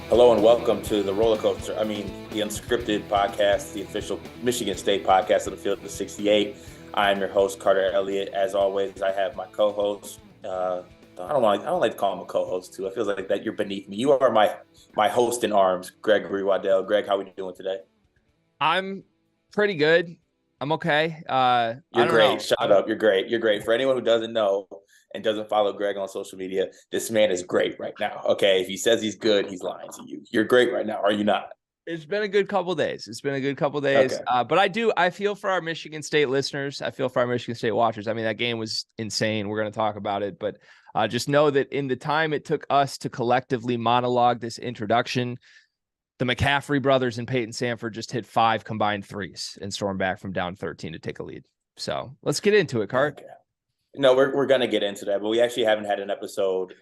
Hello and welcome to the the Unscripted podcast, the official Michigan State podcast of the Field of 68. I am your host, Carter Elliott. As always, I have my co-host. I don't like to call him a co-host too. I feel like that you're beneath me. You are my host in arms, Gregory Waddell. Greg, how are we doing today? I'm pretty good. I'm okay. You're great. Shut up. You're great. You're great. For anyone who doesn't know and doesn't follow Greg on social media, this man is great right now. Okay. If he says he's good, he's lying to you. You're great right now, are you not? It's been a good couple days. Okay. But I feel for our Michigan State listeners. I feel for our Michigan State watchers. I mean, that game was insane. We're going to talk about it, but just know that in the time it took us to collectively monologue this introduction, the McCaffrey brothers and Peyton Sanford just hit 5 combined threes and stormed back from down 13 to take a lead. So let's get into it, Cart. Okay. No, we're going to get into that, but we actually haven't had an episode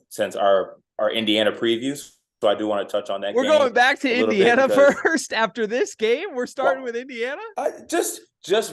since our Indiana previews. So I do want to touch on that. We're going back to Indiana first after this game. We're starting with Indiana. Just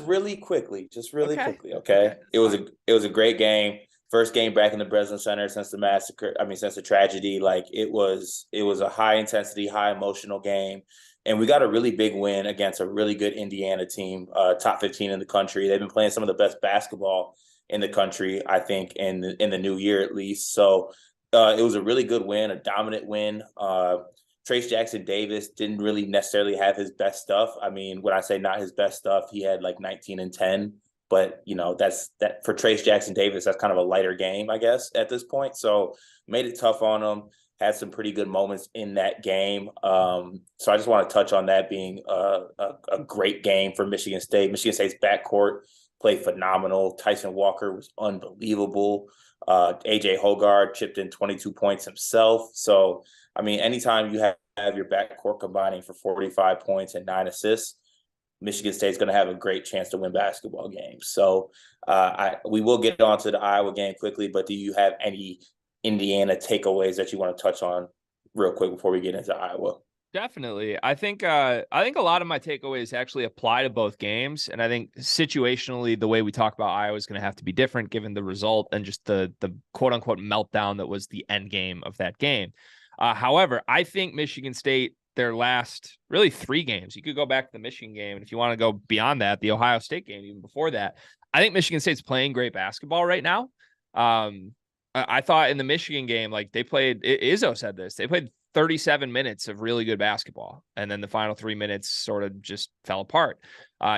really quickly, Okay. It was a great game. First game back in the Breslin Center since the massacre. I mean, since the tragedy. Like it was a high intensity, high emotional game. And we got a really big win against a really good Indiana team, top 15 in the country. They've been playing some of the best basketball in the country, I think, in the new year at least. So it was a really good win, a dominant win. Trayce Jackson-Davis didn't really necessarily have his best stuff. I mean, when I say not his best stuff, he had like 19 and 10. But, that's for Trayce Jackson-Davis, that's kind of a lighter game, I guess, at this point. So made it tough on him, had some pretty good moments in that game. So I just want to touch on that being a great game for Michigan State. Michigan State's backcourt played phenomenal. Tyson Walker was unbelievable. AJ Hoggard chipped in 22 points himself. So, I mean, anytime you have your backcourt combining for 45 points and 9 assists, Michigan State's going to have a great chance to win basketball games. So we will get on to the Iowa game quickly, but do you have any Indiana takeaways that you want to touch on real quick before we get into Iowa? Definitely. I think a lot of my takeaways actually apply to both games. And I think situationally, the way we talk about Iowa is going to have to be different given the result and just the quote unquote meltdown that was the end game of that game. However, I think Michigan State, their last really 3 games, you could go back to the Michigan game. And if you want to go beyond that, the Ohio State game, even before that, I think Michigan State's playing great basketball right now. I thought in the Michigan game, like Izzo said this, they played 37 minutes of really good basketball. And then the final 3 minutes sort of just fell apart.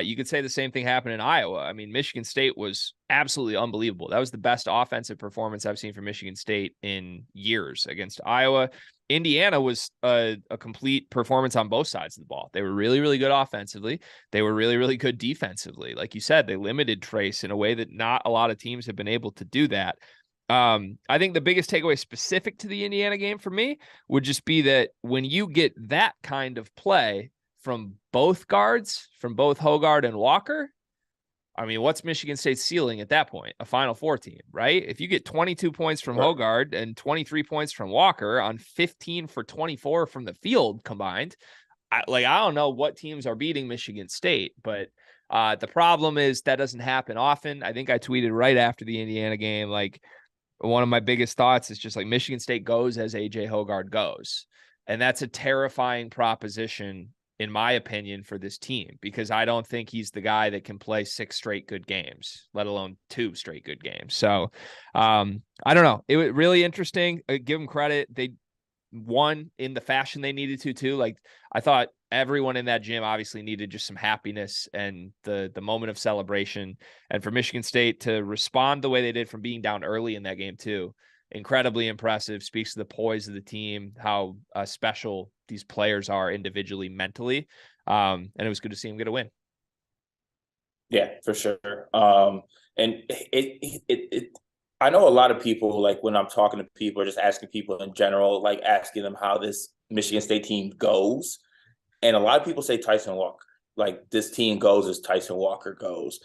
You could say the same thing happened in Iowa. I mean, Michigan State was absolutely unbelievable. That was the best offensive performance I've seen from Michigan State in years against Iowa. Indiana was a complete performance on both sides of the ball. They were really, really good offensively. They were really, really good defensively. Like you said, they limited Trayce in a way that not a lot of teams have been able to do that. I think the biggest takeaway specific to the Indiana game for me would just be that when you get that kind of play from both guards, from both Hoggard and Walker, I mean, what's Michigan State's ceiling at that point? A Final Four team, right? If you get 22 points from Hoggard and 23 points from Walker on 15 for 24 from the field combined, I don't know what teams are beating Michigan State, but the problem is that doesn't happen often. I think I tweeted right after the Indiana game, like, one of my biggest thoughts is just like Michigan State goes as AJ Hoggard goes. And that's a terrifying proposition, in my opinion, for this team, because I don't think he's the guy that can play 6 straight good games, let alone 2 straight good games. So I don't know. It was really interesting. Give them credit. They won in the fashion they needed to too. Like I thought everyone in that gym obviously needed just some happiness and the moment of celebration. And for Michigan State to respond the way they did from being down early in that game too, incredibly impressive. Speaks to the poise of the team, how special these players are individually, mentally. And it was good to see them get a win. Yeah, for sure. And I know a lot of people, like when I'm talking to people or just asking people in general, like asking them how this Michigan State team goes. And a lot of people say Tyson Walker, like this team goes as Tyson Walker goes.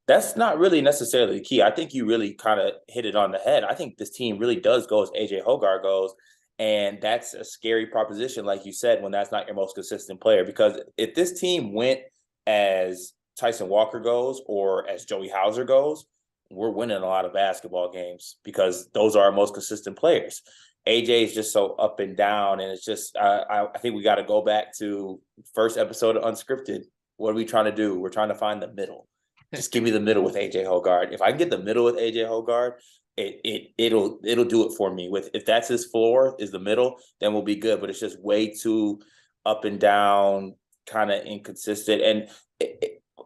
That's not really necessarily the key. I think you really kind of hit it on the head. I think this team really does go as AJ Hoggard goes. And that's a scary proposition, like you said, when that's not your most consistent player. Because if this team went as Tyson Walker goes or as Joey Hauser goes, we're winning a lot of basketball games because those are our most consistent players. AJ is just so up and down, and it's just I think we got to go back to first episode of Unscripted. What are we trying to do? We're trying to find the middle. Just give me the middle with AJ Hogard. If I can get the middle with AJ Hogard, it'll do it for me. If that's his floor is the middle, then we'll be good. But it's just way too up and down, kind of inconsistent. And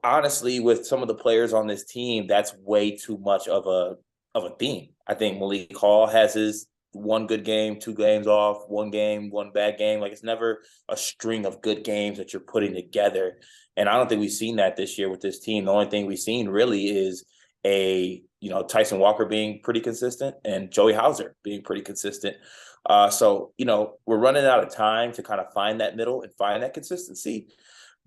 honestly, with some of the players on this team, that's way too much of a theme. I think Malik Hall has his one good game, 2 games off, 1 game, 1 bad game. Like, it's never a string of good games that you're putting together. And I don't think we've seen that this year with this team. The only thing we've seen really is Tyson Walker being pretty consistent and Joey Hauser being pretty consistent. So we're running out of time to kind of find that middle and find that consistency.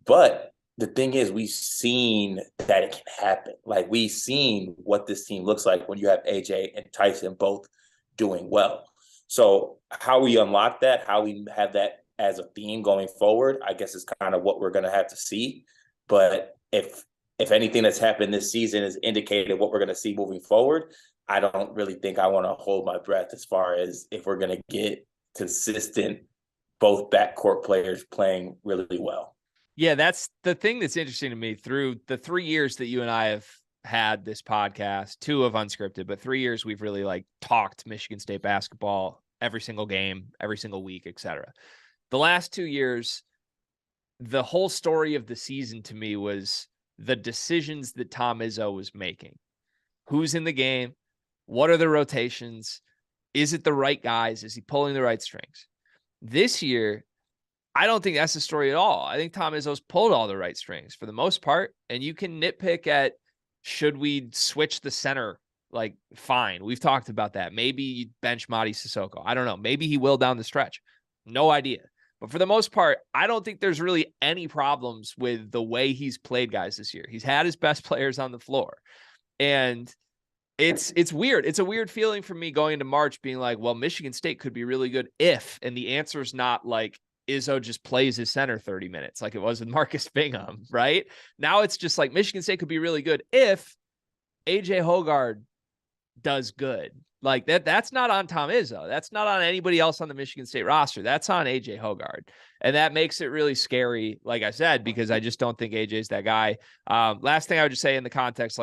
But the thing is, we've seen that it can happen. Like, we've seen what this team looks like when you have AJ and Tyson both doing well. So how we unlock that, how we have that as a theme going forward, I guess is kind of what we're going to have to see. But if anything that's happened this season is indicated what we're going to see moving forward, I don't really think I want to hold my breath as far as if we're going to get consistent both backcourt players playing really well. Yeah, that's the thing that's interesting to me. Through the 3 years that you and I have had this podcast, 2 of Unscripted, but 3 years we've really talked Michigan State basketball every single game, every single week, etc. The last 2 years, the whole story of the season to me was the decisions that Tom Izzo was making. Who's in the game? What are the rotations? Is it the right guys? Is he pulling the right strings? This year, I don't think that's the story at all. I think Tom Izzo's pulled all the right strings for the most part. And you can nitpick at, should we switch the center? Fine. We've talked about that. Maybe you bench Mady Sissoko. I don't know. Maybe he will down the stretch. No idea. But for the most part, I don't think there's really any problems with the way he's played guys this year. He's had his best players on the floor. And it's weird. It's a weird feeling for me going into March being like, well, Michigan State could be really good if, and the answer is not Izzo just plays his center 30 minutes like it was with Marcus Bingham, right? Now it's just Michigan State could be really good if AJ Hogard does good. That's not on Tom Izzo. That's not on anybody else on the Michigan State roster. That's on AJ Hogard. And that makes it really scary, like I said, because I just don't think AJ's that guy. Last thing I would just say in the context,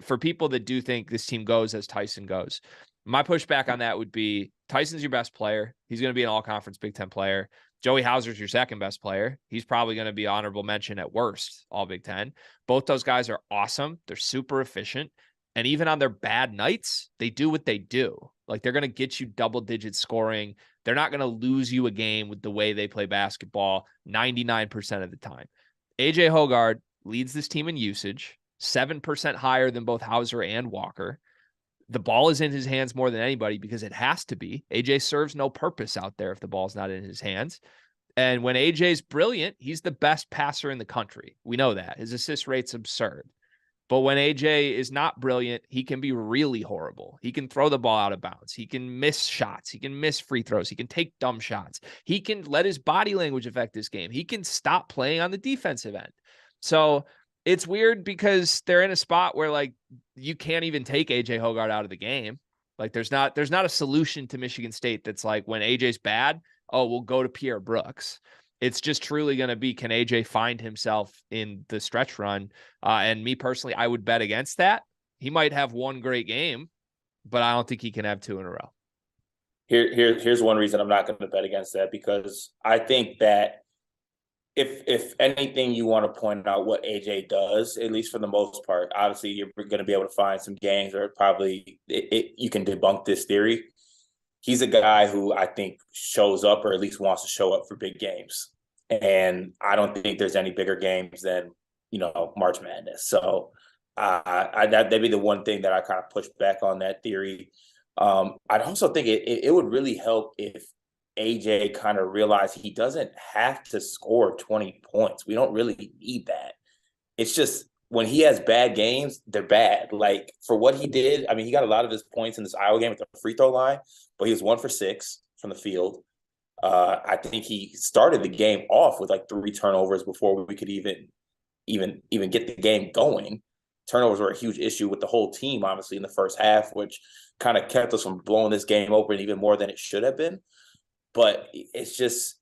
for people that do think this team goes as Tyson goes, my pushback on that would be Tyson's your best player. He's going to be an all-conference Big Ten player. Joey Hauser's your second best player. He's probably going to be honorable mention at worst, all Big Ten. Both those guys are awesome. They're super efficient. And even on their bad nights, they do what they do. They're going to get you double-digit scoring. They're not going to lose you a game with the way they play basketball 99% of the time. AJ Hogard leads this team in usage, 7% higher than both Hauser and Walker. The ball is in his hands more than anybody because it has to be. AJ serves no purpose out there if the ball's not in his hands. And when AJ's brilliant, he's the best passer in the country. We know that. His assist rate's absurd. But when AJ is not brilliant, he can be really horrible. He can throw the ball out of bounds. He can miss shots. He can miss free throws. He can take dumb shots. He can let his body language affect this game. He can stop playing on the defensive end. So it's weird because they're in a spot where you can't even take AJ Hogard out of the game. There's not a solution to Michigan State that's when AJ's bad, oh, we'll go to Pierre Brooks. It's just truly going to be, can AJ find himself in the stretch run? And me personally, I would bet against that. He might have one great game, but I don't think he can have 2 in a row. Here's one reason I'm not going to bet against that, because I think that if anything, you want to point out what AJ does, at least for the most part. Obviously, you're going to be able to find some games where probably you can debunk this theory. He's a guy who I think shows up, or at least wants to show up for big games. And I don't think there's any bigger games than, March Madness. So that'd be the one thing that I kind of push back on that theory. I'd also think it would really help if AJ kind of realized he doesn't have to score 20 points. We don't really need that. It's just when he has bad games, they're bad. For what he did, I mean, he got a lot of his points in this Iowa game at the free throw line, but he was 1 for 6 from the field. I think he started the game off with 3 turnovers before we could even get the game going. turnovers were a huge issue with the whole team, honestly, in the first half, which kind of kept us from blowing this game open even more than it should have been. But it's just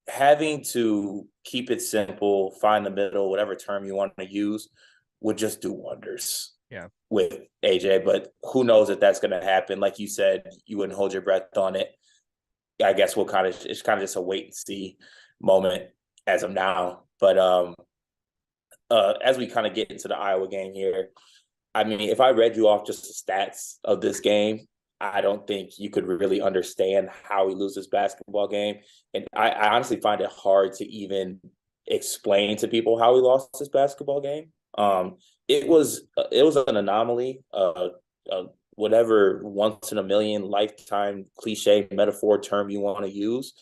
having to keep it simple, find the middle, whatever term you want to use, would just do wonders. Yeah, with AJ, but who knows if that's going to happen? Like you said, you wouldn't hold your breath on it. I guess it's kind of just a wait and see moment as of now. But as we kind of get into the Iowa game here, I mean, if I read you off just the stats of this game, I don't think you could really understand how he loses this basketball game. And I honestly find it hard to even explain to people how he lost this basketball game. It was an anomaly, whatever once in a million lifetime cliche metaphor term you want to use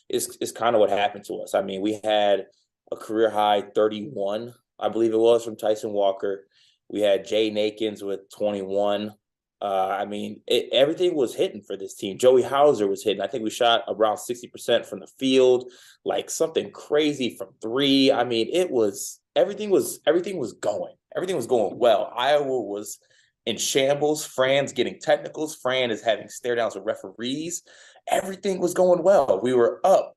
is kind of what happened to us. I mean, we had a career high 31, I believe it was, from Tyson Walker. We had Jay Nakins with 21. I mean, everything was hitting for this team. Joey Hauser was hitting. I think we shot around 60% from the field, like something crazy from three. I mean, everything was going. Everything was going well. Iowa was in shambles. Fran's getting technicals. Fran is having stare downs with referees. Everything was going well. We were up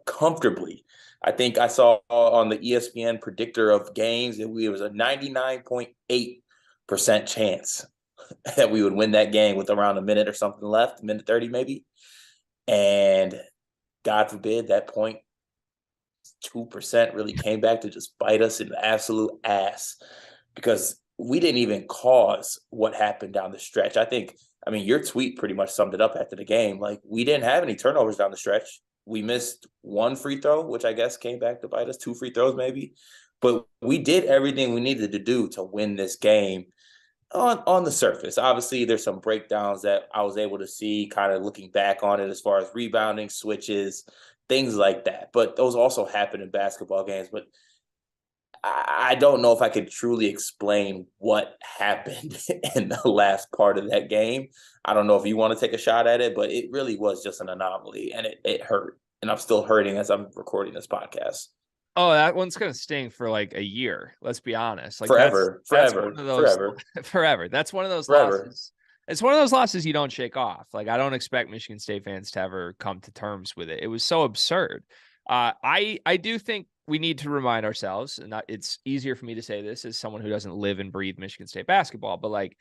comfortably. I think I saw on the ESPN predictor of games that it was a 99.8% chance that we would win that game with around a minute or something left, minute 30 maybe. And God forbid that 0.2% really came back to just bite us in the absolute ass, because we didn't even cause what happened down the stretch. I mean, your tweet pretty much summed it up after the game. Like, we didn't have any turnovers down the stretch. We missed one free throw, which I guess came back to bite us, 2 free throws maybe. But we did everything we needed to do to win this game on the surface. Obviously, there's some breakdowns that I was able to see kind of looking back on it as far as rebounding, switches, things like that. But those also happen in basketball games. But I don't know if I could truly explain what happened in the last part of that game. I don't know if you want to take a shot at it, but it really was just an anomaly, and it hurt. And I'm still hurting as I'm recording this podcast. Oh, that one's gonna sting for like a year. Let's be honest. Like forever. That's one of those, forever. That's one of those losses. It's one of those losses you don't shake off. Like, I don't expect Michigan State fans to ever come to terms with it. It was so absurd. I do think we need to remind ourselves, and it's easier for me to say this as someone who doesn't live and breathe Michigan State basketball, but like,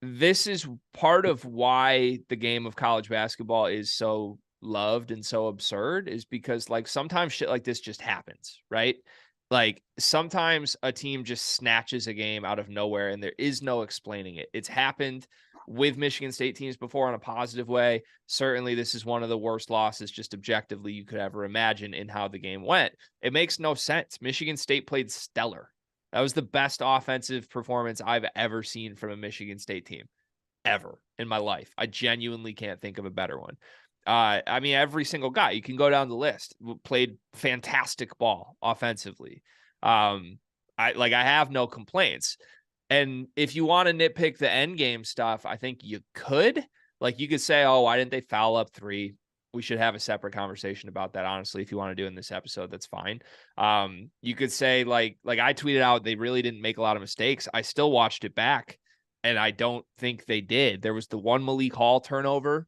this is part of why the game of college basketball is so loved and so absurd, is because like sometimes shit like this just happens, right? Like, sometimes a team just snatches a game out of nowhere and there is no explaining it. It's happened with Michigan State teams before in a positive way. Certainly this is one of the worst losses just objectively you could ever imagine in how the game went. It makes no sense. Michigan State played stellar. That was the best offensive performance I've ever seen from a Michigan State team ever in my life. I genuinely can't think of a better one. I mean, every single guy, you can go down the list, played fantastic ball offensively. I have no complaints. And if you want to nitpick the end game stuff, I think you could. Like, you could say, oh, why didn't they foul up 3? We should have a separate conversation about that, honestly. If you want to do in this episode, that's fine. You could say, like I tweeted out, they really didn't make a lot of mistakes. I still watched it back, and I don't think they did. There was the one Malik Hall turnover.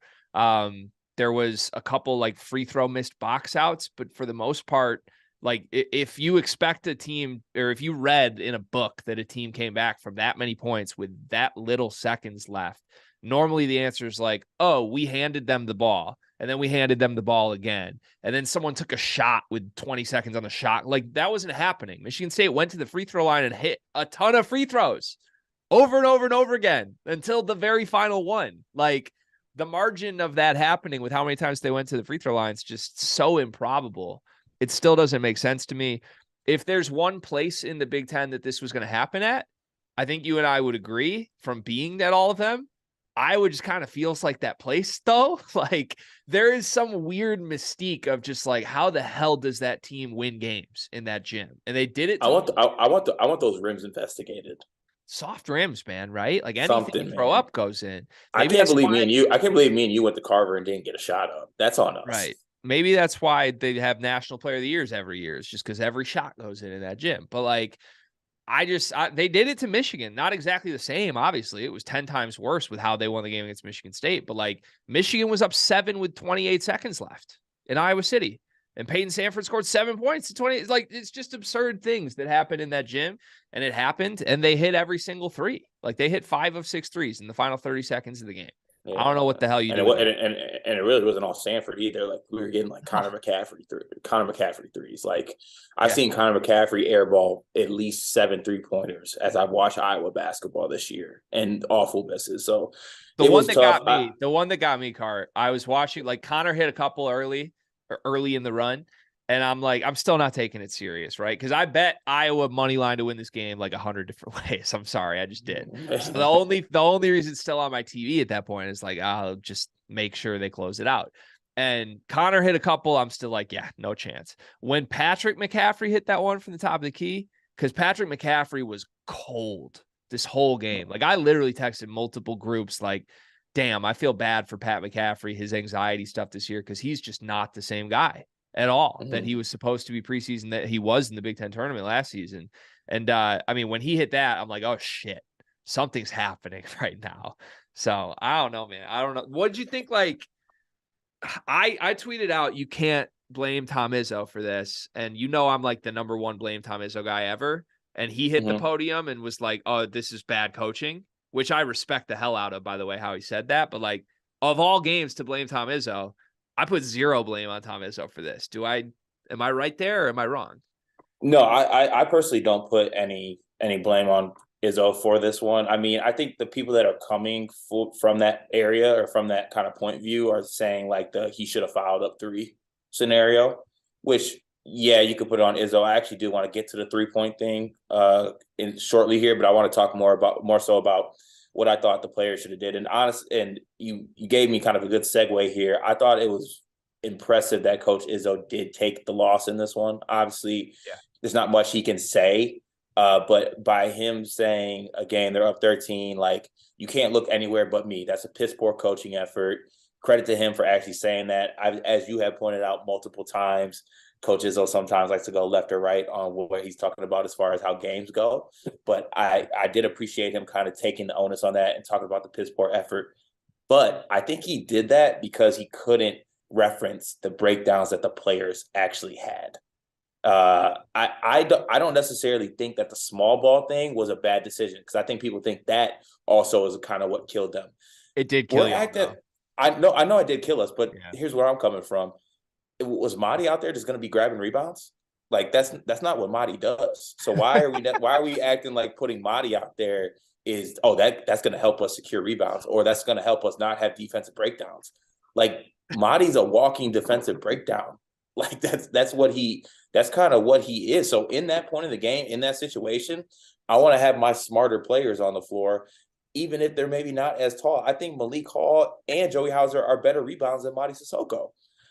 There was a couple like free throw missed box outs, but for the most part, like, if you expect a team, or if you read in a book that a team came back from that many points with that little seconds left, normally the answer is like, oh, we handed them the ball, and then we handed them the ball again, and then someone took a shot with 20 seconds on the shot. Like, that wasn't happening. Michigan State went to the free throw line and hit a ton of free throws over and over and over again until the very final one. Like, the margin of that happening with how many times they went to the free throw line is just so improbable. It still doesn't make sense to me. If there's one place in the Big Ten that this was going to happen at, I think you and I would agree, from being at all of them, Iowa just kind of feels like that place, though. Like, there is some weird mystique of just like, how the hell does that team win games in that gym? And they did it. I want those rims investigated. Soft rims, man, right? Like, anything you throw up goes in. Maybe I can't believe me and you went to Carver and didn't get a shot up. That's on us. Right. Maybe that's why they have National Player of the Years every year. It's just because every shot goes in that gym. But like, they did it to Michigan. Not exactly the same, obviously. It was 10 times worse with how they won the game against Michigan State. But like Michigan was up 7 with 28 seconds left in Iowa City. And Peyton Sanford scored 7 points to 20. It's like, it's just absurd things that happen in that gym. And it happened. And they hit every single three. Like they hit 5 of 6 threes in the final 30 seconds of the game. Yeah. I don't know what the hell you do. And it really wasn't all Sanford either. Like we were getting like Connor McCaffrey threes. Like I've seen Connor McCaffrey airball at least 7 3-pointers as I've watched Iowa basketball this year, and awful misses. So the one that got me, Cart, I was watching, like Connor hit a couple early in the run. And I'm like, I'm still not taking it serious, right? Because I bet Iowa money line to win this game like 100 different ways. I'm sorry, I just did. So the only reason it's still on my TV at that point is like, I'll just make sure they close it out. And Connor hit a couple. I'm still like, yeah, no chance. When Patrick McCaffrey hit that one from the top of the key, because Patrick McCaffrey was cold this whole game. Like I literally texted multiple groups like, damn, I feel bad for Pat McCaffrey, his anxiety stuff this year, because he's just not the same guy at all that he was supposed to be preseason, that he was in the Big Ten tournament last season. And I mean, when he hit that, I'm like, oh shit, something's happening right now. So I don't know, man. I don't know. What did you think? Like I tweeted out, you can't blame Tom Izzo for this. And I'm like the number one blame Tom Izzo guy ever. And he hit the podium and was like, oh, this is bad coaching, which I respect the hell out of, by the way, how he said that. But like of all games to blame Tom Izzo, I put 0 blame on Tom Izzo for this. Am I right there or am I wrong? No, I personally don't put any blame on Izzo for this one. I mean, I think the people that are coming from that area or from that kind of point of view are saying like he should have fouled up 3 scenario, which, yeah, you could put it on Izzo. I actually do want to get to the 3-point thing shortly here, but I want to talk more so about what I thought the players should have did. And you gave me kind of a good segue here. I thought it was impressive that Coach Izzo did take the loss in this one. Obviously, there's not much he can say, but by him saying, again, they're up 13, like, you can't look anywhere but me. That's a piss poor coaching effort. Credit to him for actually saying that. As you have pointed out multiple times, Coach Izzo sometimes likes to go left or right on what he's talking about as far as how games go. But I did appreciate him kind of taking the onus on that and talking about the piss poor effort. But I think he did that because he couldn't reference the breakdowns that the players actually had. I don't necessarily think that the small ball thing was a bad decision, because I think people think that also is kind of what killed them. It did kill you. I know it did kill us, but here's where I'm coming from. Was Madi out there just going to be grabbing rebounds? Like that's not what Madi does. So why are we acting like putting Madi out there is that's going to help us secure rebounds, or that's going to help us not have defensive breakdowns? Like Madi's a walking defensive breakdown. Like that's kind of what he is. So in that point of the game, in that situation, I want to have my smarter players on the floor, even if they're maybe not as tall. I think Malik Hall and Joey Hauser are better rebounds than Madi Sissoko.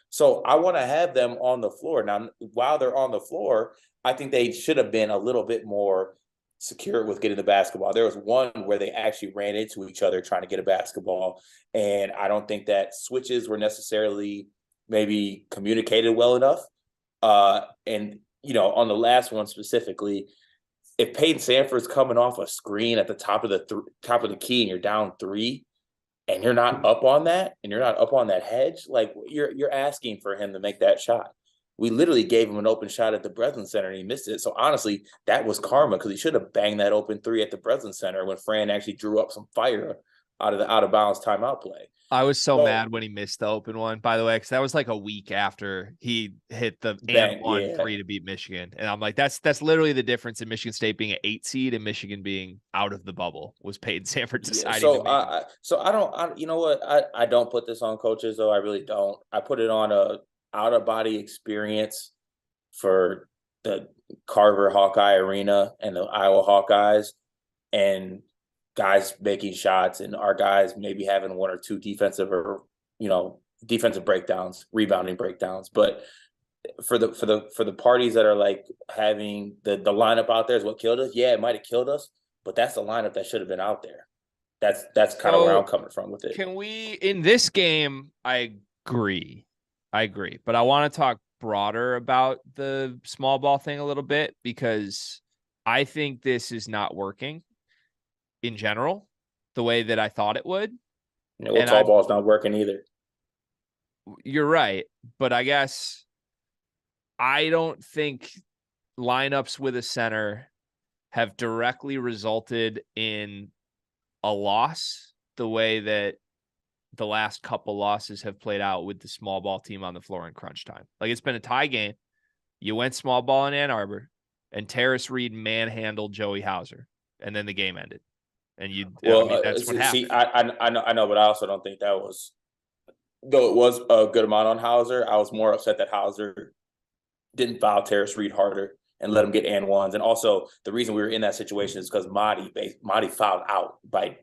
So I want to have them on the floor. Now, while they're on the floor, I think they should have been a little bit more secure with getting the basketball. There was one where they actually ran into each other trying to get a basketball, and I don't think that switches were necessarily maybe communicated well enough. And, on the last one specifically, if Peyton Sanford's coming off a screen at the top of the key and you're down 3, and you're not up on that, and you're not up on that hedge, like you're asking for him to make that shot. We literally gave him an open shot at the Breslin Center and he missed it. So honestly, that was karma, because he should have banged that open 3 at the Breslin Center when Fran actually drew up some fire out of the out of bounds timeout play. I was so mad when he missed the open one, by the way, because that was like a week after he hit the and 1-3 to beat Michigan. And I'm like, that's literally the difference in Michigan State being an 8 seed and Michigan being out of the bubble, was Peyton Sanford deciding to make it. I don't put this on coaches, though. I really don't. I put it on a out-of-body experience for the Carver Hawkeye Arena and the Iowa Hawkeyes, and guys making shots, and our guys maybe having 1 or 2 defensive breakdowns, rebounding breakdowns. But for the parties that are like having the lineup out there is what killed us. Yeah, it might have killed us, but that's the lineup that should have been out there. That's kind of where I'm coming from with it. Can we, in this game, I agree, but I want to talk broader about the small ball thing a little bit, because I think this is not working in general the way that I thought it would. Well, tall ball's not working either. You're right. But I guess I don't think lineups with a center have directly resulted in a loss the way that the last couple losses have played out with the small ball team on the floor in crunch time. Like, it's been a tie game. You went small ball in Ann Arbor, and Terrace Reed manhandled Joey Hauser, and then the game ended. And that's what happened. I know, but I also don't think that was, though it was a good amount on Hauser, I was more upset that Hauser didn't foul Terrace Reed harder and let him get and ones. And also, the reason we were in that situation is because Marty fouled out by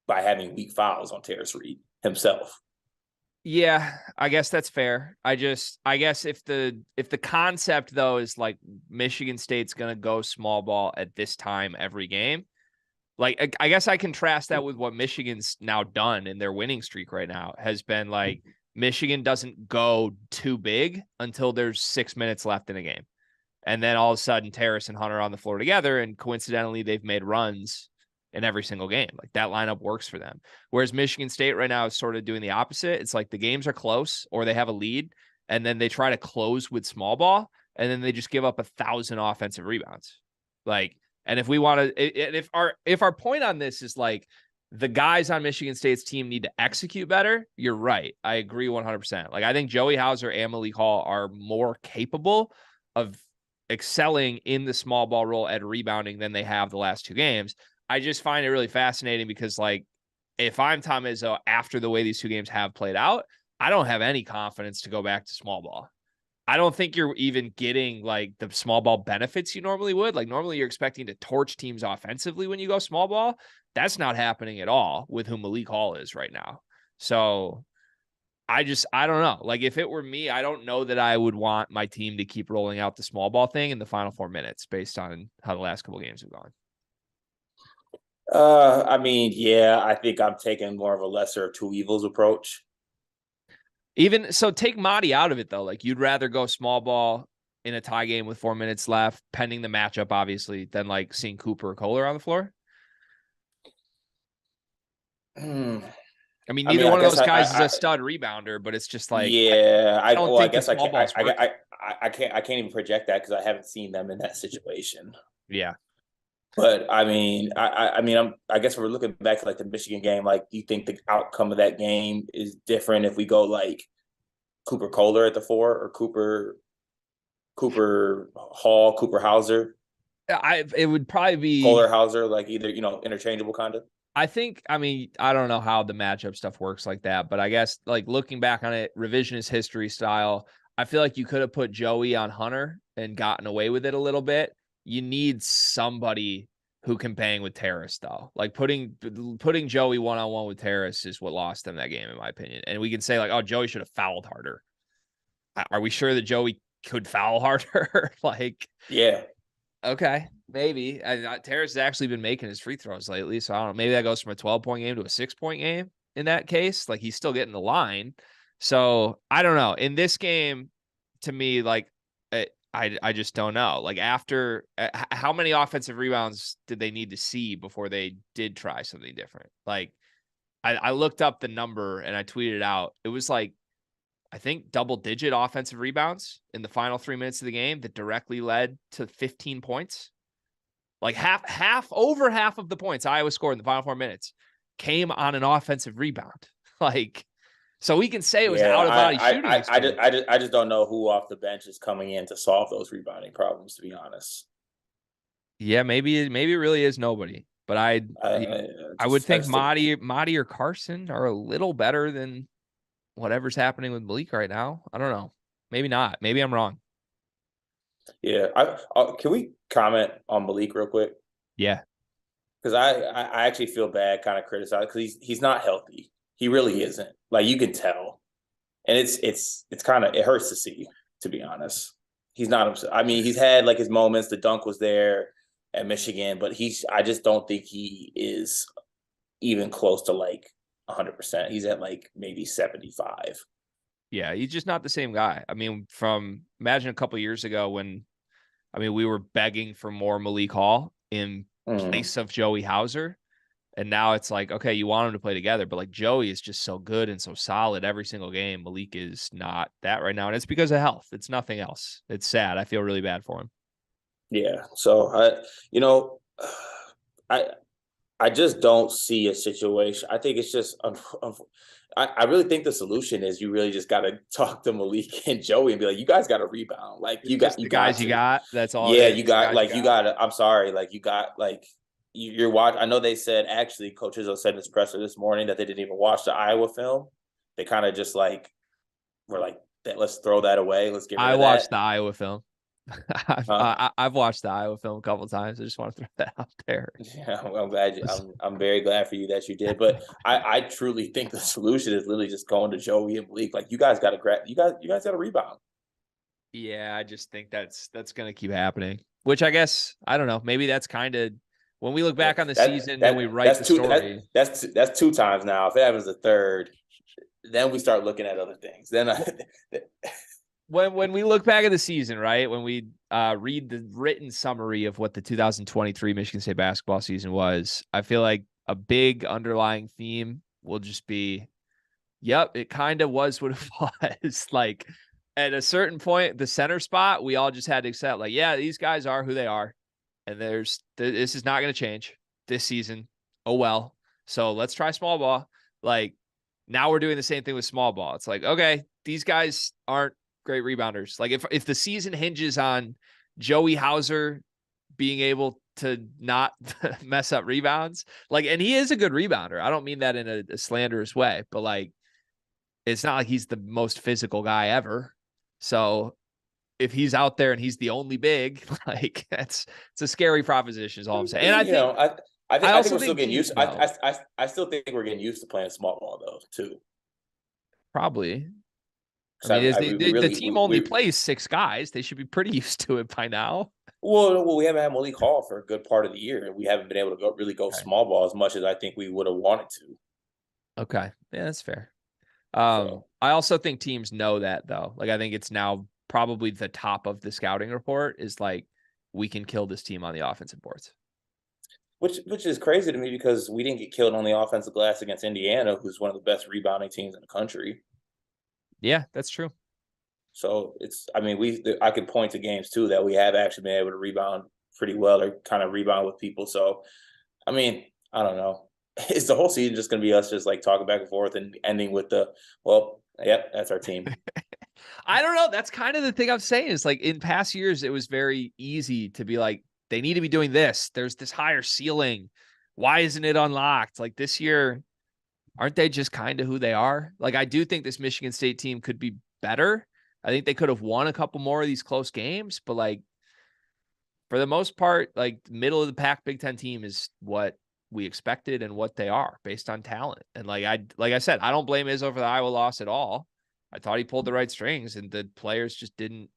having weak fouls on Terrace Reed himself. Yeah, I guess that's fair. I guess if the concept though is like Michigan State's gonna go small ball at this time every game, like I guess I contrast that with what Michigan's now done in their winning streak right now has been like Michigan doesn't go too big until there's 6 minutes left in a game. And then all of a sudden Terrace and Hunter are on the floor together, and coincidentally they've made runs in every single game. Like, that lineup works for them. Whereas Michigan State right now is sort of doing the opposite. It's like the games are close or they have a lead, and then they try to close with small ball, and then they just give up 1,000 offensive rebounds. Like, and if we want to, if our point on this is like the guys on Michigan State's team need to execute better, you're right. I agree 100%. Like, I think Joey Hauser and Malik Hall are more capable of excelling in the small ball role at rebounding than they have the last 2 games. I just find it really fascinating because, like, if I'm Tom Izzo after the way these 2 games have played out, I don't have any confidence to go back to small ball. I don't think you're even getting like the small ball benefits you normally would. Like, normally you're expecting to torch teams offensively when you go small ball. That's not happening at all with who Malik Hall is right now. So I don't know. Like, if it were me, I don't know that I would want my team to keep rolling out the small ball thing in the final 4 minutes based on how the last couple games have gone. I mean, yeah, I think I'm taking more of a lesser of 2 evils approach. Even so, take Marty out of it though. Like, you'd rather go small ball in a tie game with 4 minutes left, pending the matchup, obviously, than like seeing Cooper or Kohler on the floor. I mean, neither one of those guys is a stud rebounder, but it's just like, yeah, I can't even project that because I haven't seen them in that situation. Yeah. But I mean, I guess we're looking back to like the Michigan game. Like, do you think the outcome of that game is different if we go like Cooper Kohler at the 4 or Cooper Hall, Cooper Hauser? It would probably be Kohler Hauser, like either, interchangeable kind of. I think, I mean, I don't know how the matchup stuff works like that, but I guess like looking back on it, revisionist history style, I feel like you could have put Joey on Hunter and gotten away with it a little bit. You need somebody who can bang with Terrace, though. Like, putting Joey one-on-one with Terrace is what lost them that game, in my opinion. And we can say like, oh, Joey should have fouled harder. Are we sure that Joey could foul harder? Like, yeah. Okay, maybe. Terrace has actually been making his free throws lately, so I don't know. Maybe that goes from a 12-point game to a 6-point game in that case. Like, he's still getting the line. So I don't know. In this game, to me, like, I just don't know. Like, after how many offensive rebounds did they need to see before they did try something different? Like, I looked up the number and I tweeted it out. It was like, I think double-digit offensive rebounds in the final 3 minutes of the game that directly led to 15 points. Like, over half of the points Iowa scored in the final 4 minutes came on an offensive rebound. Like, so we can say it was out of body shooting. I just don't know who off the bench is coming in to solve those rebounding problems, to be honest. Yeah, maybe it really is nobody. But I would think Marty or Carson are a little better than whatever's happening with Malik right now. I don't know. Maybe not. Maybe I'm wrong. Yeah. Can we comment on Malik real quick? Yeah. Because I actually feel bad kind of criticizing because he's not healthy. He really isn't. Like, you can tell. And it's kind of, it hurts to see, to be honest. He's not, I mean, he's had like his moments. The dunk was there at Michigan, but I just don't think he is even close to like 100%. He's at like maybe 75. Yeah, he's just not the same guy. I mean, imagine a couple of years ago when I mean, we were begging for more Malik Hall in place of Joey Hauser. And now it's like, okay, you want them to play together, but like Joey is just so good and so solid every single game. Malik is not that right now. And it's because of health. It's nothing else. It's sad. I feel really bad for him. Yeah. So I I just don't see a situation. I think it's just I really think the solution is you really just got to talk to Malik and Joey and be like, you guys got to rebound. Like It's just you the got guys you to. got. That's all Yeah, it is. you got you got to. I'm sorry, like you got like you're watching. I know they said actually, Coach Izzo said in his presser this morning that they didn't even watch the Iowa film. They kind of just like were like, that. Let's throw that away. Let's get rid I of watched the that. Iowa film. I've watched the Iowa film a couple of times. I just want to throw that out there. Yeah, I'm glad. I'm very glad for you that you did. But I truly think the solution is literally just going to Joey and Malik. Like you guys got to grab. You guys got to rebound. Yeah, I just think that's going to keep happening. Which I guess I don't know. Maybe that's kind of when we look back on the season and we write the story. That's 2 times now. If it happens a third, then we start looking at other things. Then when we look back at the season, right? When we read the written summary of what the 2023 Michigan State basketball season was, I feel like a big underlying theme will just be, yep, it kind of was what it was. Like at a certain point, the center spot, we all just had to accept, like, yeah, these guys are who they are, and this is not going to change this season. Oh well. So let's try small ball. Like now we're doing the same thing with small ball. It's like, okay, these guys aren't great rebounders. Like if the season hinges on Joey Hauser being able to not mess up rebounds, like, and he is a good rebounder. I don't mean that in a slanderous way, but like, it's not like he's the most physical guy ever. So if he's out there and he's the only big, like it's a scary proposition is all I'm saying. And I think we're still getting used. I still think we're getting used to playing small ball though too. Probably. I mean, the team only plays 6 guys. They should be pretty used to it by now. Well, we haven't had Malik Hall for a good part of the year, and we haven't been able to go small ball as much as I think we would have wanted to. Okay, yeah, that's fair. I also think teams know that though. Like I think it's now probably the top of the scouting report is like we can kill this team on the offensive boards. Which is crazy to me because we didn't get killed on the offensive glass against Indiana, who's one of the best rebounding teams in the country. Yeah, that's true. So I could point to games too that we have actually been able to rebound pretty well or kind of rebound with people. So, I mean, I don't know. Is the whole season just going to be us just like talking back and forth and ending with yep, that's our team. I don't know. That's kind of the thing I'm saying is like in past years, it was very easy to be like, they need to be doing this. There's this higher ceiling. Why isn't it unlocked? Like this year, aren't they just kind of who they are? Like, I do think this Michigan State team could be better. I think they could have won a couple more of these close games, but like for the most part, like middle of the pack Big Ten team is what we expected and what they are based on talent. And like I said, I don't blame Izzo for the Iowa loss at all. I thought he pulled the right strings and the players just didn't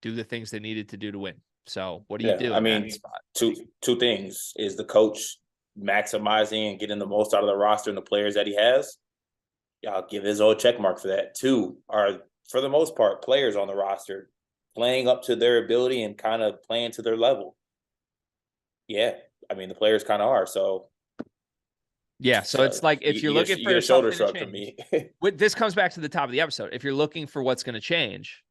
do the things they needed to do to win. So what do you do? I mean, two things is the coach maximizing and getting the most out of the roster and the players that he has. I'll give Izzo a check mark for that. 2 are, for the most part, players on the roster playing up to their ability and kind of playing to their level. Yeah, I mean, the players kind of are. So, yeah, so it's like if you're looking for a shoulder shrug from me. This comes back to the top of the episode. If you're looking for what's going to change,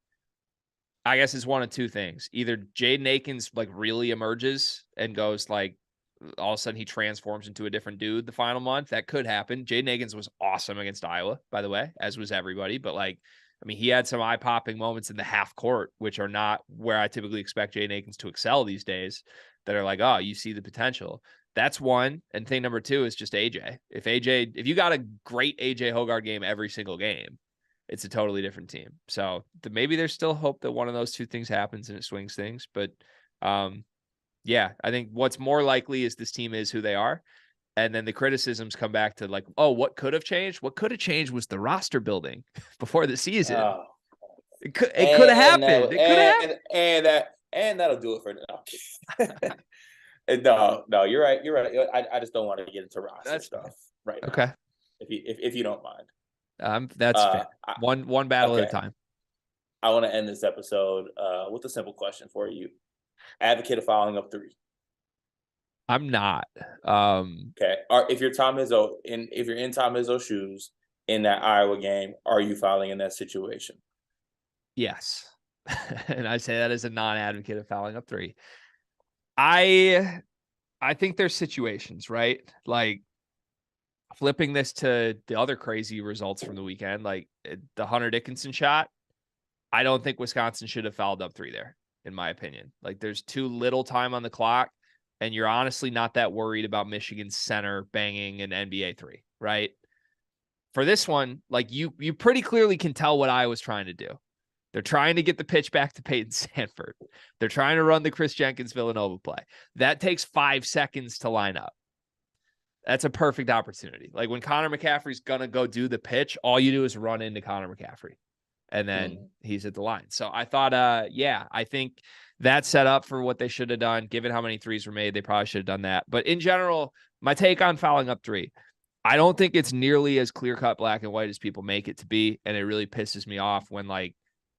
I guess it's one of 2 things. Either Jaden Akins like really emerges and goes like, all of a sudden he transforms into a different dude the final month. That could happen. Jaden Akins was awesome against Iowa, by the way, as was everybody. But like, I mean, he had some eye-popping moments in the half court, which are not where I typically expect Jaden Akins to excel these days, that are like, oh, you see the potential. That's one. And thing number 2 is just AJ. If you got a great AJ Hoggard game every single game, it's a totally different team. So maybe there's still hope that one of those 2 things happens and it swings things. But yeah, I think what's more likely is this team is who they are. And then the criticisms come back to like, oh, what could have changed? What could have changed was the roster building before the season. It could have happened. And that'll do it for now. No, you're right. You're right. I just don't want to get into roster stuff right now. Okay. If you don't mind. That's fair. One battle at a time. I want to end this episode with a simple question for you. Advocate of fouling up 3. I'm not. Okay. If you're Tom Izzo, if you're in Tom Izzo's shoes in that Iowa game, are you fouling in that situation? Yes. And I say that as a non-advocate of fouling up 3. I think there's situations, right? Like flipping this to the other crazy results from the weekend, like the Hunter Dickinson shot. I don't think Wisconsin should have fouled up 3 there, in my opinion. Like there's too little time on the clock, and you're honestly not that worried about Michigan's center banging an NBA 3, right? For this one, like you pretty clearly can tell what I was trying to do. They're trying to get the pitch back to Peyton Sandford. They're trying to run the Chris Jenkins Villanova play. That takes 5 seconds to line up. That's a perfect opportunity. Like when Connor McCaffrey's going to go do the pitch, all you do is run into Connor McCaffrey. And then he's at the line. So I thought, I think that's set up for what they should have done. Given how many threes were made, they probably should have done that. But in general, my take on fouling up 3, I don't think it's nearly as clear-cut black and white as people make it to be. And it really pisses me off when like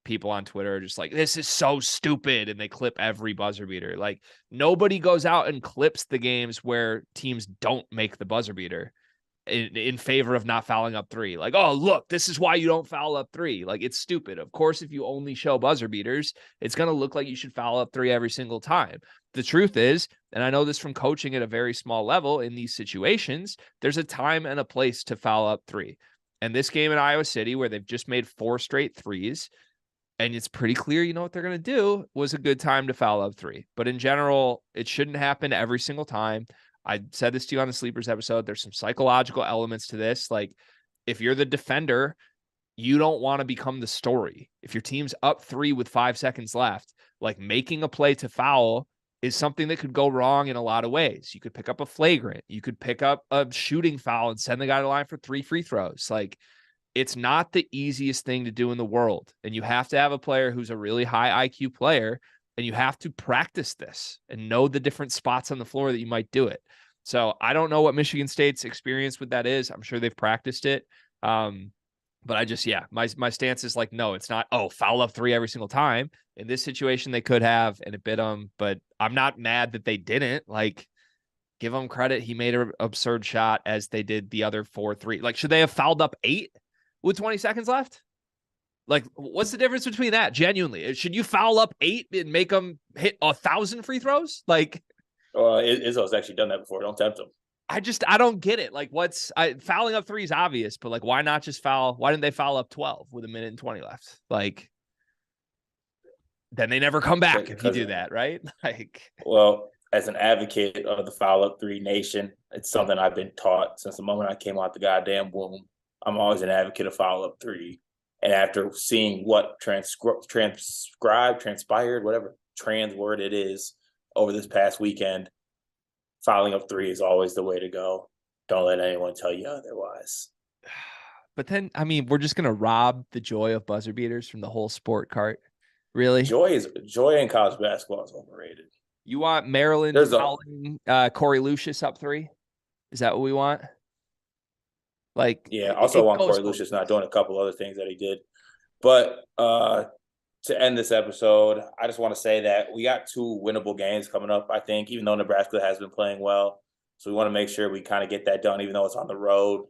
people on Twitter are just like, this is so stupid. And they clip every buzzer beater. Like nobody goes out and clips the games where teams don't make the buzzer beater in favor of not fouling up 3. Like, oh, look, this is why you don't foul up 3. Like, it's stupid. Of course, if you only show buzzer beaters, it's going to look like you should foul up 3 every single time. The truth is, and I know this from coaching at a very small level in these situations, there's a time and a place to foul up 3. And this game in Iowa City, where they've just made 4 straight threes, and it's pretty clear you know what they're going to do, was a good time to foul up 3. But in general, it shouldn't happen every single time. I said this to you on the Sleepers episode. There's some psychological elements to this. Like if you're the defender, you don't want to become the story. If your team's up 3 with 5 seconds left, like making a play to foul is something that could go wrong in a lot of ways. You could pick up a flagrant. You could pick up a shooting foul and send the guy to the line for 3 free throws. Like it's not the easiest thing to do in the world. And you have to have a player who's a really high IQ player, and you have to practice this and know the different spots on the floor that you might do it. So I don't know what Michigan State's experience with that is. I'm sure they've practiced it. But I just, my stance is like, no, it's not, foul up 3 every single time. In this situation, they could have, and it bit them, but I'm not mad that they didn't. Like, give them credit. He made an absurd shot as they did the other 4-3. Like, should they have fouled up 8 with 20 seconds left? Like, what's the difference between that? Genuinely, should you foul up 8 and make them hit 1,000 free throws? Like, Izzo's actually done that before. Don't tempt him. I don't get it. Like, fouling up 3 is obvious, but like, why not just foul? Why didn't they foul up 12 with 1 minute and 20 left? Like, then they never come back if you do that, right? Like, well, as an advocate of the foul up 3 nation, it's something I've been taught since the moment I came out the goddamn womb. I'm always an advocate of foul up 3. And after seeing what transpired, whatever trans word it is, over this past weekend, fouling up 3 is always the way to go. Don't let anyone tell you otherwise. But then, I mean, we're just going to rob the joy of buzzer beaters from the whole sport cart. Really? Joy in college basketball is overrated. You want Maryland fouling Corey Lucius up 3? Is that what we want? Like, yeah, I also want Corey Lucius not doing a couple other things that he did. But to end this episode, I just want to say that we got 2 winnable games coming up, I think, even though Nebraska has been playing well. So we want to make sure we kind of get that done, even though it's on the road.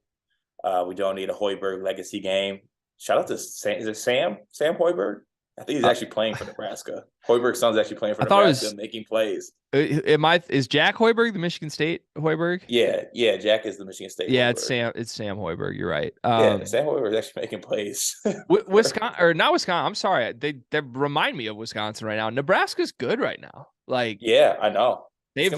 We don't need a Hoiberg legacy game. Shout out to Sam Hoiberg? I think he's actually playing for Nebraska. Hoiberg's son's actually playing for Nebraska, making plays. Is Jack Hoiberg the Michigan State Hoiberg? Yeah, Jack is the Michigan State. Yeah, Hoiberg. It's Sam Hoiberg. You're right. Sam Hoiberg is actually making plays. Wisconsin, or not Wisconsin. I'm sorry. They remind me of Wisconsin right now. Nebraska's good right now. Like, yeah, I know. They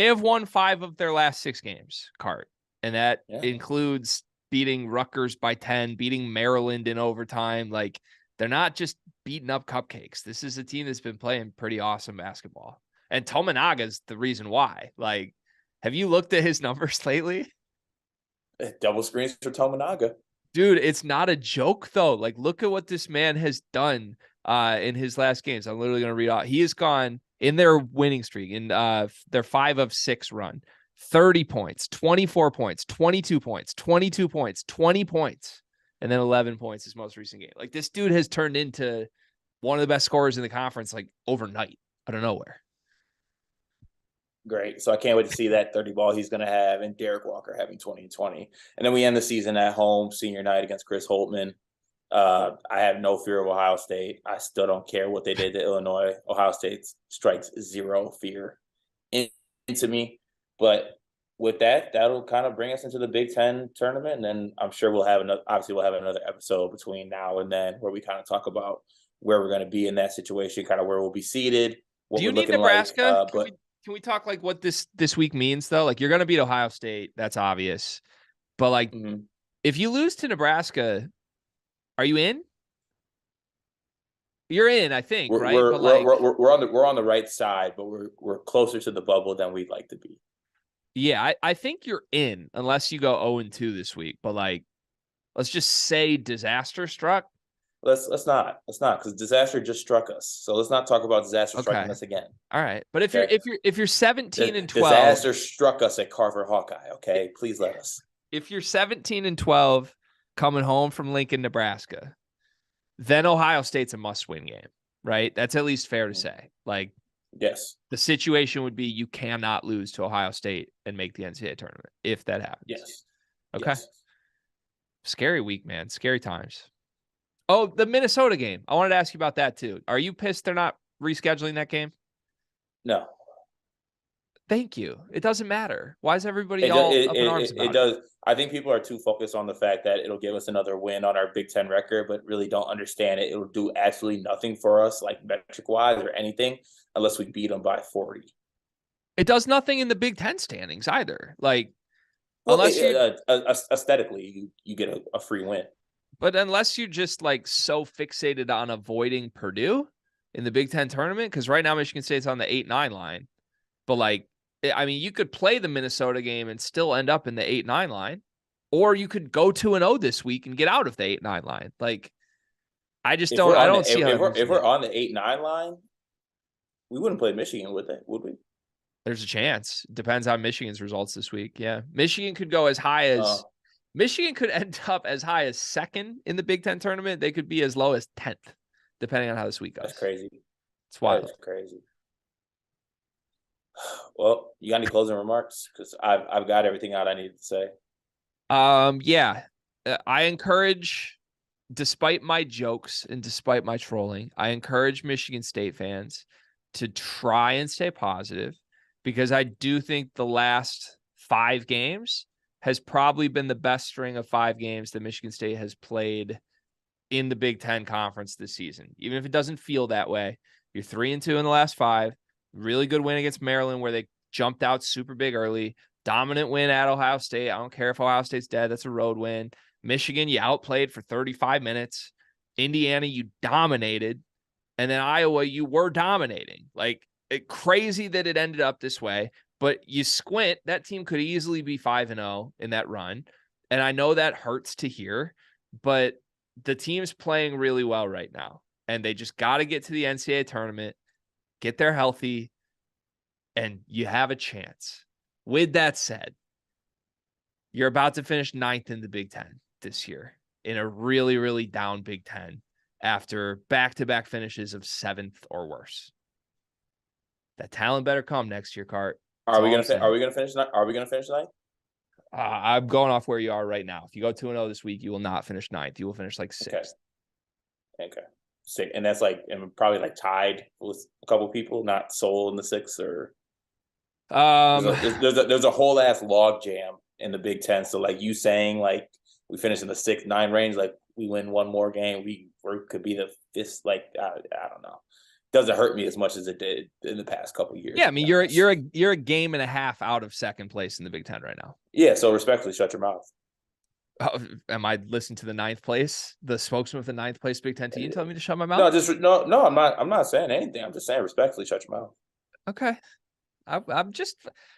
have won 5 of their last 6 games, Cart, and that includes beating Rutgers by 10, beating Maryland in overtime. Like, they're not just beating up cupcakes. This is a team that's been playing pretty awesome basketball. And Tominaga's the reason why. Like, have you looked at his numbers lately? Double screens for Tominaga. Dude, it's not a joke, though. Like, look at what this man has done in his last games. I'm literally going to read out. He has gone in their winning streak, in their 5 of 6 run, 30 points, 24 points, 22 points, 22 points, 20 points, and then 11 points his most recent game. Like, this dude has turned into one of the best scorers in the conference, like, overnight. out of nowhere. Great. So I can't wait to see that 30 ball he's going to have, and Derek Walker having 20 and 20. And then we end the season at home, senior night against Chris Holtman. I have no fear of Ohio State. I still don't care what they did to Illinois. Ohio State strikes zero fear into me. But with that, that'll kind of bring us into the Big Ten tournament. And then I'm sure we'll have another episode between now and then where we kind of talk about where we're going to be in that situation, kind of where we'll be seated. Do you need Nebraska? Can we talk like what this week means though? Like you're going to beat Ohio State. That's obvious. But like if you lose to Nebraska, are you in? You're in, I think, right? We're on the right side, but we're closer to the bubble than we'd like to be. Yeah, I think you're in unless you go 0-2 this week. But like, let's just say disaster struck. Let's not because disaster just struck us. So let's not talk about disaster striking us again. All right, but if you're 17 and 12, disaster struck us at Carver Hawkeye. Okay, please let us. If you're 17 and 12 coming home from Lincoln, Nebraska, then Ohio State's a must-win game, right? That's at least fair to say. Like, yes, the situation would be you cannot lose to Ohio State and make the NCAA tournament if that happens. Yes. Okay. Yes. Scary week, man. Scary times. Oh, the Minnesota game. I wanted to ask you about that too. Are you pissed they're not rescheduling that game? No. Thank you. It doesn't matter. Why is everybody up in arms about it? It does. I think people are too focused on the fact that it'll give us another win on our Big Ten record, but really don't understand it. It'll do absolutely nothing for us, like metric-wise or anything, unless we beat them by 40. It does nothing in the Big Ten standings either. Like, unless aesthetically, you get a free win. But unless you're just like so fixated on avoiding Purdue in the Big Ten tournament, because right now Michigan State's on the 8-9 line. But like, I mean, you could play the Minnesota game and still end up in the 8-9 line, or you could go 2-0 this week and get out of the 8-9 line. Like, I just don't. I don't see how if we're on the 8-9 line, we wouldn't play Michigan, would we? There's a chance. Depends on Michigan's results this week. Yeah, Michigan could go as high as. Michigan could end up as high as second in the Big Ten tournament. They could be as low as 10th, depending on how this week goes. That's crazy. It's wild. That's crazy. Well, you got any closing remarks? Because I've got everything out I needed to say. Yeah. I encourage, despite my jokes and despite my trolling, I encourage Michigan State fans to try and stay positive, because I do think the last 5 games has probably been the best string of 5 games that Michigan State has played in the Big Ten Conference this season. Even if it doesn't feel that way, you're 3-2 in the last 5. Really good win against Maryland where they jumped out super big early. Dominant win at Ohio State. I don't care if Ohio State's dead. That's a road win. Michigan, you outplayed for 35 minutes. Indiana, you dominated. And then Iowa, you were dominating. Like, crazy that it ended up this way. But you squint, that team could easily be 5-0 in that run. And I know that hurts to hear, but the team's playing really well right now. And they just got to get to the NCAA tournament, get there healthy, and you have a chance. With that said, you're about to finish 9th in the Big Ten this year in a really, really down Big Ten after back-to-back finishes of 7th or worse. That talent better come next year, Cart. Are we gonna finish 9th? I'm going off where you are right now. If you go 2-0 this week, you will not finish 9th. You will finish like 6th. Okay. 6th, and that's like, and probably like tied with a couple people, not sole in the 6th, or there's a whole ass log jam in the Big Ten. So like you saying like we finish in the 6-9 range, like we win one more game, we could be the 5th. Like I don't know. Doesn't hurt me as much as it did in the past couple of years. Yeah, I mean, you're a game and a half out of second place in the Big Ten right now. Yeah, so respectfully, shut your mouth. Am I listening to the 9th place, the spokesman of the 9th place Big Ten team telling me to shut my mouth? No, I'm not saying anything. I'm just saying respectfully, shut your mouth. Okay, I'm just.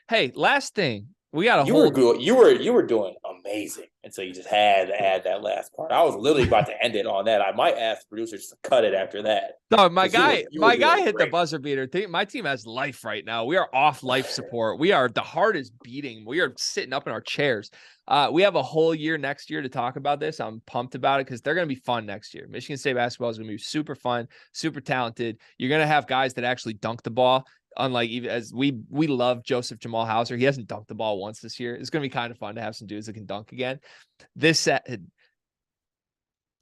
Hey, last thing, we got a You were doing amazing. And so you just had to add that last part. I was literally about to end it on that. I might ask the producers to cut it after that. No, my guy hit the buzzer beater. My team has life right now. We are off life support. The heart is beating. We are sitting up in our chairs. We have a whole year next year to talk about this. I'm pumped about it because they're going to be fun next year. Michigan State basketball is going to be super fun, super talented. You're going to have guys that actually dunk the ball. Unlike even as we love Joseph Jamal Hauser. He hasn't dunked the ball once this year. It's going to be kind of fun to have some dudes that can dunk again.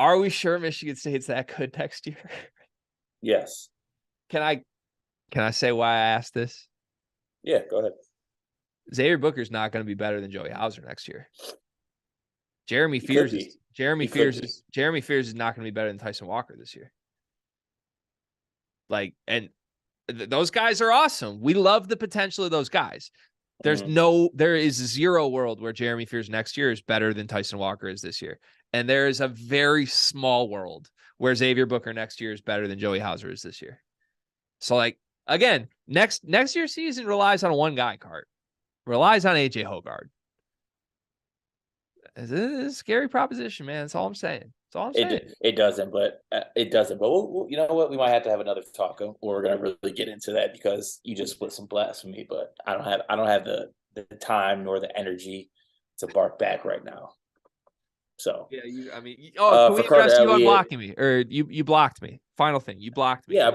Are we sure Michigan State's that good next year? Yes. Can I say why I asked this? Yeah, go ahead. Xavier Booker's not going to be better than Joey Hauser next year. Jeremy Fears is not going to be better than Tyson Walker this year. Those guys are awesome. We love the potential of those guys. There is zero world where Jeremy Fears next year is better than Tyson Walker is this year. And there is a very small world where Xavier Booker next year is better than Joey Hauser is this year. So again, next year's season relies on one guy, Cart. Relies on AJ Hoggard. It's a scary proposition, man. That's all I'm saying. It doesn't, but we'll, you know what? We might have to have another talk where we're going to really get into that because you just split some blasphemy, but I don't have the time nor the energy to bark back right now. So yeah, can we address you unblocking me, or you blocked me? Final thing, you blocked me. Yeah, I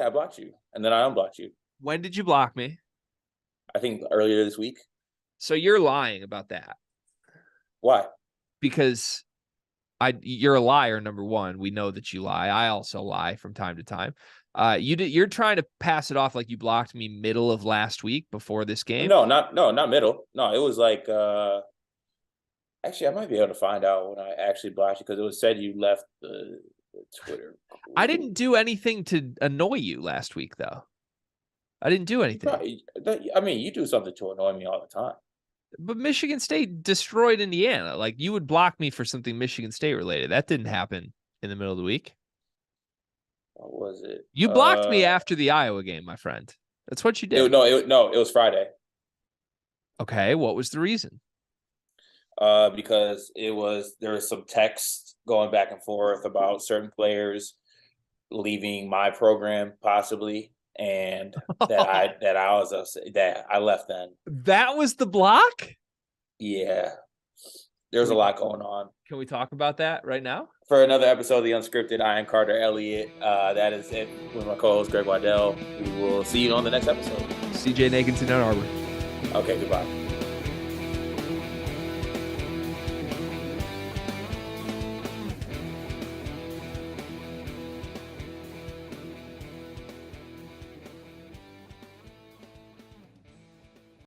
blocked you, and then I unblocked you. When did you block me? I think earlier this week. So you're lying about that. Why? Because you're a liar, number one. We know that you lie. I also lie from time to time. You're trying to pass it off like you blocked me middle of last week before this game. No, not middle. No, it was like actually I might be able to find out when I actually blocked you because it was said you left the Twitter. I didn't do anything to annoy you last week though. I didn't do anything. You do something to annoy me all the time. But Michigan State destroyed Indiana. You would block me for something Michigan State related. That didn't happen in the middle of the week. What was it? You blocked me after the Iowa game, my friend. That's what you did. It was Friday. Okay, what was the reason? Because there was some text going back and forth about certain players leaving my program possibly. And that I left then. That was the block? Yeah. There's a lot going on. Can we talk about that right now? For another episode of the Unscripted, I am Carter Elliott. That is it with my co-host Greg Waddell. We will see you on the next episode. CJ Naginson, Ann Arbor. Okay, goodbye.